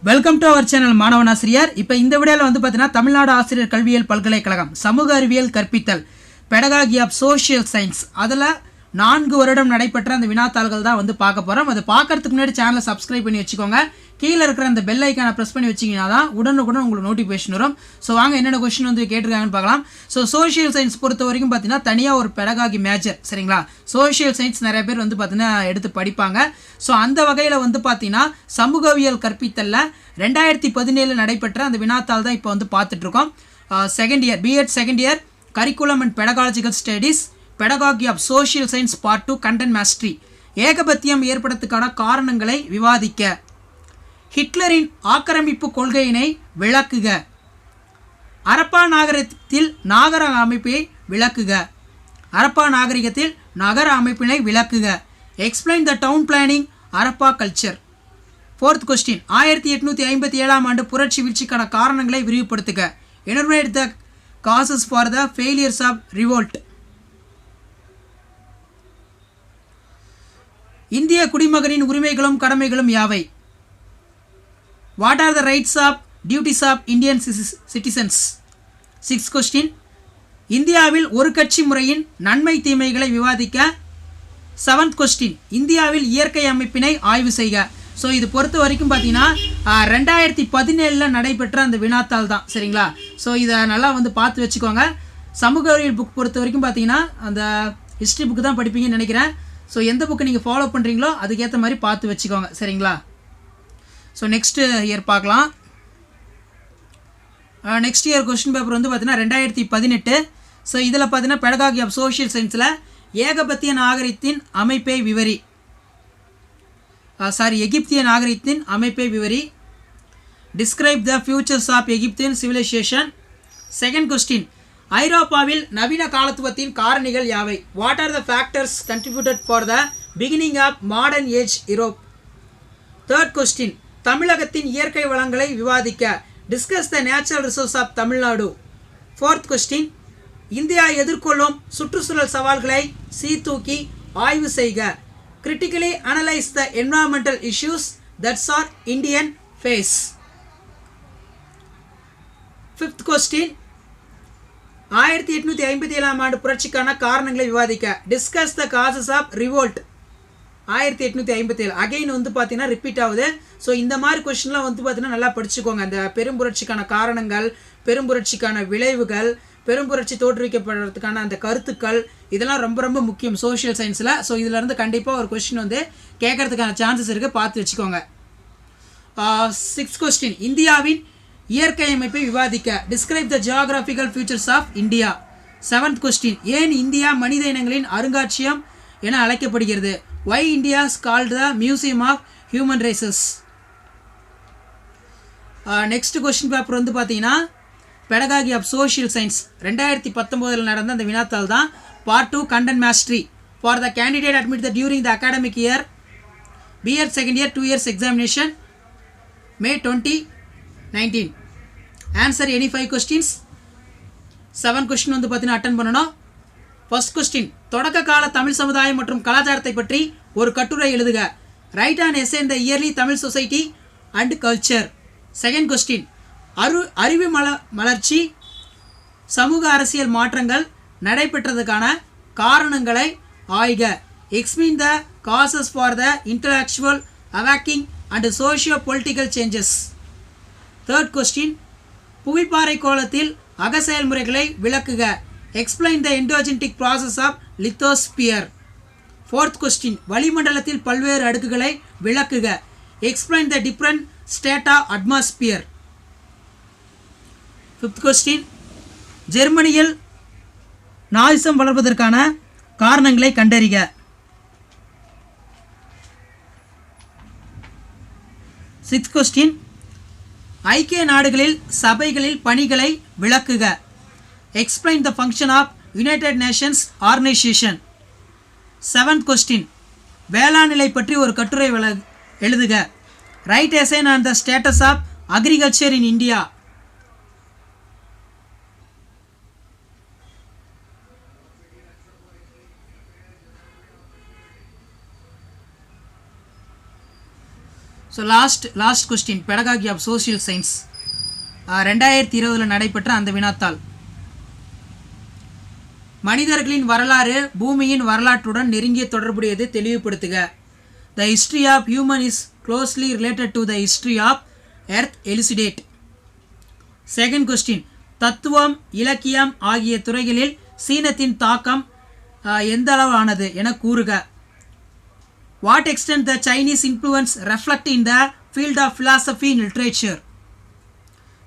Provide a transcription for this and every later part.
Welcome to our channel மாணவன் ஆசிரியர். இப்போ இந்த வீடியோவில் வந்து பார்த்தீங்கன்னா தமிழ்நாடு ஆசிரியர் கல்வியியல் பல்கலைக்கழகம் சமூக அறிவியல் கற்பித்தல் பெடகாகி ஆஃப் சோஷியல் சயின்ஸ் அதில் 4 வருடம் நடைபெற்ற அந்த வினாத்தாள்கள் தான் வந்து பார்க்க போகிறோம். அதை பார்க்கறதுக்கு முன்னாடி சேனலை சப்ஸ்கிரைப் பண்ணி வச்சுக்கோங்க. கீழே இருக்கிற அந்த பெல் ஐக்கானை ப்ரெஸ் பண்ணி வச்சிங்கன்னா தான் உடனுக்குடன் உங்களுக்கு நோட்டிஃபிகேஷன் வரும். ஸோ வாங்க என்னென்ன கொஸ்டின் வந்து கேட்டிருக்காங்கன்னு பார்க்கலாம். ஸோ சோஷியல் சயின்ஸ் பொறுத்த வரைக்கும் பார்த்தீங்கன்னா தனியாக ஒரு பெடகாகி மேஜர், சரிங்களா? சோஷியல் சயின்ஸ் நிறைய பேர் வந்து பார்த்தீங்கன்னா எடுத்து படிப்பாங்க. ஸோ அந்த வகையில் வந்து பார்த்தீங்கன்னா சமூகவியல் கற்பித்தலில் 2017 நடைபெற்ற அந்த வினாத்தாள் தான் இப்போ வந்து பார்த்துட்ருக்கோம். Second year BEd second year curriculum and pedagogical studies pedagogy of social science part 2 content mastery. ஏகபத்தியம் ஏற்படுறதுக்கான காரணங்களை விவாதிக்க. ஹிட்லரின் ஆக்கிரமிப்பு கொள்கையினை விளக்குக. அரப்பா நாகரிகத்தில் நாகர அமைப்பை விளக்குக. அரப்பா நாகரிகத்தில் நகர அமைப்பினை விளக்குக. Explain the town planning Harappa culture. 4th question 1857 ஆண்டு புரட்சி வீழ்ச்சிக்கான காரணங்களை விரிவுபடுத்துக. Enumerate the causes for the failures of revolt. இந்திய குடிமகனின் உரிமைகளும் கடமைகளும் யாவை? What are the rights of duties of Indian citizens? 6th question இந்தியாவில் ஒரு கட்சி முறையின் நன்மை தீமைகளை விவாதிக்க. 7th கொஸ்டின் இந்தியாவில் இயற்கை அமைப்பினை ஆய்வு செய்க. ஸோ இது பொறுத்த வரைக்கும் பார்த்தீங்கன்னா 2017 நடைபெற்ற அந்த வினாத்தாள் தான், சரிங்களா? ஸோ இதை நல்லா வந்து பார்த்து வச்சுக்கோங்க. சமூக அறிவியல் புக் பொறுத்த வரைக்கும் பார்த்தீங்கன்னா அந்த ஹிஸ்ட்ரி புக்கு தான் படிப்பீங்கன்னு நினைக்கிறேன். ஸோ எந்த புக்கை நீங்கள் ஃபாலோ பண்ணுறீங்களோ அதுக்கேற்ற மாதிரி பார்த்து வச்சுக்கோங்க, சரிங்களா? ஸோ நெக்ஸ்ட் இயர் பார்க்கலாம். நெக்ஸ்ட் இயர் கொஸ்டின் பேப்பர் வந்து பார்த்தீங்கன்னா 2018. ஸோ இதில் பார்த்தீங்கன்னா பெடகாகி ஆஃப் சோஷியல் சயின்ஸில் ஏகபத்திய நாகரிகத்தின் அமைப்பை விவரி. எகிப்திய நாகரிகத்தின் அமைப்பை விவரி. Describe the features of Egyptian civilisation. 2nd question ஐரோப்பாவில் நவீன காலத்துவத்தின் காரணிகள் யாவை? What are the factors contributed for the beginning of modern age Europe? 3rd question தமிழகத்தின் இயற்கை வளங்களை விவாதிக்க. Discuss the natural resource of Tamil Nadu. 4th question India எதிர்கொள்ளும் சுற்றுச்சூழல் சவால்களை சீர்தூக்கி ஆய்வு செய்க. Critically analyse the environmental issues that's are Indian face. 5th question 1857 ஆண்டு புரட்சிக்கான காரணங்களை விவாதிக்க. Discuss the causes of revolt. 1857 again வந்து பார்த்தீங்கன்னா ரிப்பீட் ஆகுது. ஸோ இந்த மாதிரி கொஸ்டின்லாம் வந்து பார்த்தீங்கன்னா நல்லா படிச்சுக்கோங்க. அந்த பெரும்புரட்சிக்கான காரணங்கள், பெரும்புரட்சிக்கான விளைவுகள், பெரும்புரட்சி தோற்றுவிக்கப்படுறதுக்கான அந்த கருத்துக்கள், இதெல்லாம் ரொம்ப ரொம்ப முக்கியம் சோஷியல் சயின்ஸில். ஸோ இதிலேருந்து கண்டிப்பாக ஒரு கொஸ்டின் வந்து கேட்கறதுக்கான சான்சஸ் இருக்குது, பார்த்து வச்சுக்கோங்க. 6th கொஸ்டின் இந்தியாவின் இயற்கை அமைப்பை விவாதிக்க. Describe the geographical features of India. 7th question ஏன் இந்தியா மனித இனங்களின் அருங்காட்சியகம் என அழைக்கப்படுகிறது? Why India is called the museum of human races. Next question paper வந்து பார்த்தீங்கன்னா பெடகாகி ஆஃப் சோஷியல் சயின்ஸ் 2019 நடந்த அந்த வினாத்தாள் தான். Part 2 content mastery for the candidate admit the during the academic இயர் பிஎட் செகண்ட் இயர் 2 years examination May 2019. Answer any 5 questions. 7 question வந்து பார்த்தீங்கன்னா அட்டன் பண்ணணும். 1st கொஸ்டின் தொடக்க கால தமிழ் சமுதாயம் மற்றும் கலாச்சாரத்தை பற்றி ஒரு கட்டுரை எழுதுக. Write and essay in the early Tamil society and culture. 2nd question அறிவு மலர்ச்சி சமூக அரசியல் மாற்றங்கள் நடைபெற்றதுக்கான காரணங்களை ஆய்க. Explain the causes for the intellectual awakening and socio political changes. 3rd question புவிப்பாறை கோளத்தில் அக செயல்முறைகளை விளக்குக. Explain the endogenic process of lithosphere. 4th question வளிமண்டலத்தில் பல்வேறு அடுக்குகளை விளக்குக. Explain the different strata atmosphere. 5th question ஜெர்மனியில் நாசிசம் வளர்வதற்கான காரணங்களை கண்டறிக. 6th கொஸ்டின் ஐக்கிய நாடுகளில் சபைகளில் பணிகளை விளக்குக. Explain the function of United Nations organisation. 7th question வேளாண்நிலை பற்றி ஒரு கட்டுரை எழுதுக. Write essay on the status of agriculture in India. So last question pedagogy of social science 2020 நடைபெற்ற அந்த வினாத்தாள். மனிதர்களின் வரலாறு பூமியின் வரலாற்றுடன் நெருங்கிய தொடர்புடையது, தெளிவுபடுத்துக. The history of human is closely related to the history of earth, elucidate. Second question, தத்துவம் இலக்கியம் ஆகிய துறைகளில் சீனத்தின் தாக்கம் எந்த அளவானது என கூறுக. What extent the Chinese influence reflect in the field of philosophy and literature.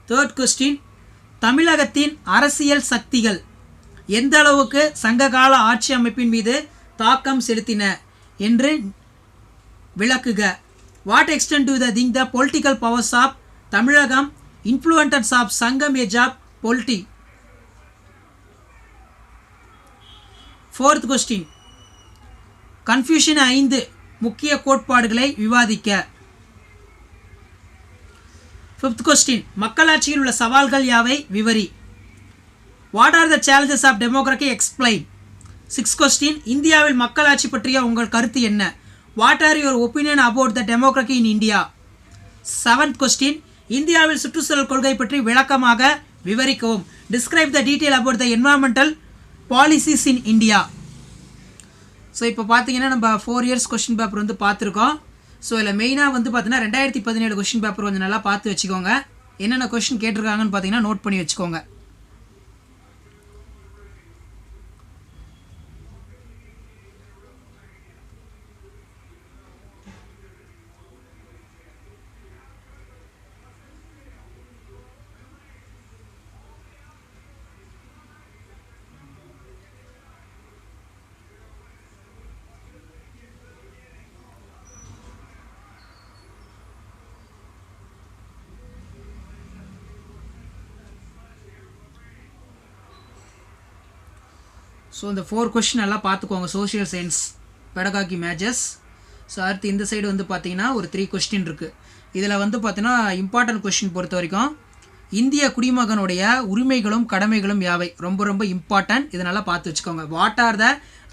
Third question, தமிழகத்தின் அரசியல் சக்திகள் எந்த அளவுக்கு சங்ககால ஆட்சி அமைப்பின் மீது தாக்கம் செலுத்தின என்று விளக்குக. What extent to the think the political powers of Tamilagam influence of Sangam age of polity. Fourth question, Confucian 5 முக்கிய கோட்பாடுகளை விவாதிக்க. ஃபிஃப்த் கொஸ்டின், மக்களாட்சியில் உள்ள சவால்கள் யாவை விவரி. What are the challenges of democracy explain. Sixth question, இந்தியாவில் மக்களாட்சி பற்றிய உங்கள் கருத்து என்ன. What are your opinion about the democracy in India. Seventh question, இந்தியாவில் சுற்றுச்சூழல் கொள்கை பற்றி விளக்கமாக விவரிக்கவும். Describe the detail about the environmental policies in India. So இப்போ பார்த்தீங்கன்னா நம்ம 4 years கொஸ்டின் பேப்பர் வந்து பார்த்துருக்கோம். ஸோ இதில் மெயினாக வந்து பார்த்தீங்கன்னா 2017 கொஸ்டின் பேப்பர் கொஞ்சம் நல்லா பார்த்து வச்சுக்கோங்க. என்னென்ன கொஸ்டின் கேட்டிருக்காங்கன்னு பார்த்தீங்கன்னா நோட் பண்ணி வச்சுக்கோங்க. ஸோ இந்த 4 கொஸ்டின் நல்லா பார்த்துக்கோங்க. Social science pedagogy majors. So அடுத்து இந்த சைடு வந்து பார்த்தீங்கன்னா ஒரு 3 கொஸ்டின் இருக்குது. இதில் வந்து பார்த்தீங்கன்னா இம்பார்ட்டன்ட் கொஸ்டின் பொறுத்த வரைக்கும் இந்திய குடிமகனுடைய உரிமைகளும் கடமைகளும் யாவை, ரொம்ப ரொம்ப இம்பார்ட்டன்ட். இதனால் பார்த்து வச்சுக்கோங்க. What are the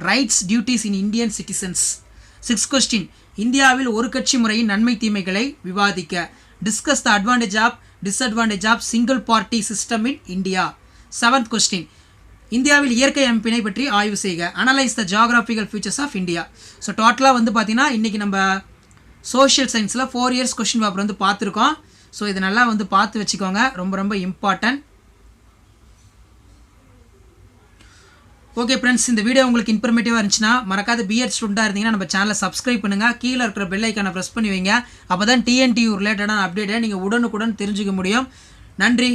rights duties in Indian citizens. 6 question, இந்தியாவில் ஒரு கட்சி முறையின் நன்மை தீமைகளை விவாதிக்க. Discuss the advantage of disadvantage of single party system in India. 7th question, இந்தியாவில் இயற்கை அமைப்பினை பற்றி ஆய்வு செய்க. Analyse the geographical features of India. So டோட்டலாக வந்து பார்த்தீங்கன்னா இன்றைக்கி நம்ம சோஷியல் சயின்ஸில் 4 years கொஸ்டின் பேப்பர் வந்து பார்த்துருக்கோம். ஸோ இது நல்லா வந்து பார்த்து வச்சுக்கோங்க, ரொம்ப ரொம்ப இம்பார்ட்டன்ட். ஓகே ஃப்ரெண்ட்ஸ், இந்த வீடியோ உங்களுக்கு இன்ஃபர்மேட்டிவாக இருந்துச்சுன்னா மறக்காத பிஎட் ஸ்டூடெண்ட்டாக இருந்தீங்கன்னா நம்ம சேனலை சப்ஸ்கிரைப் பண்ணுங்கள். கீழே இருக்கிற பெல் ஐக்கானை ப்ரெஸ் பண்ணி வைங்க. அப்போ தான் டிஎன்டியூ ரிலேட்டடான அப்டேட்டை நீங்கள் உடனுக்குடன் தெரிஞ்சுக்க முடியும். நன்றி.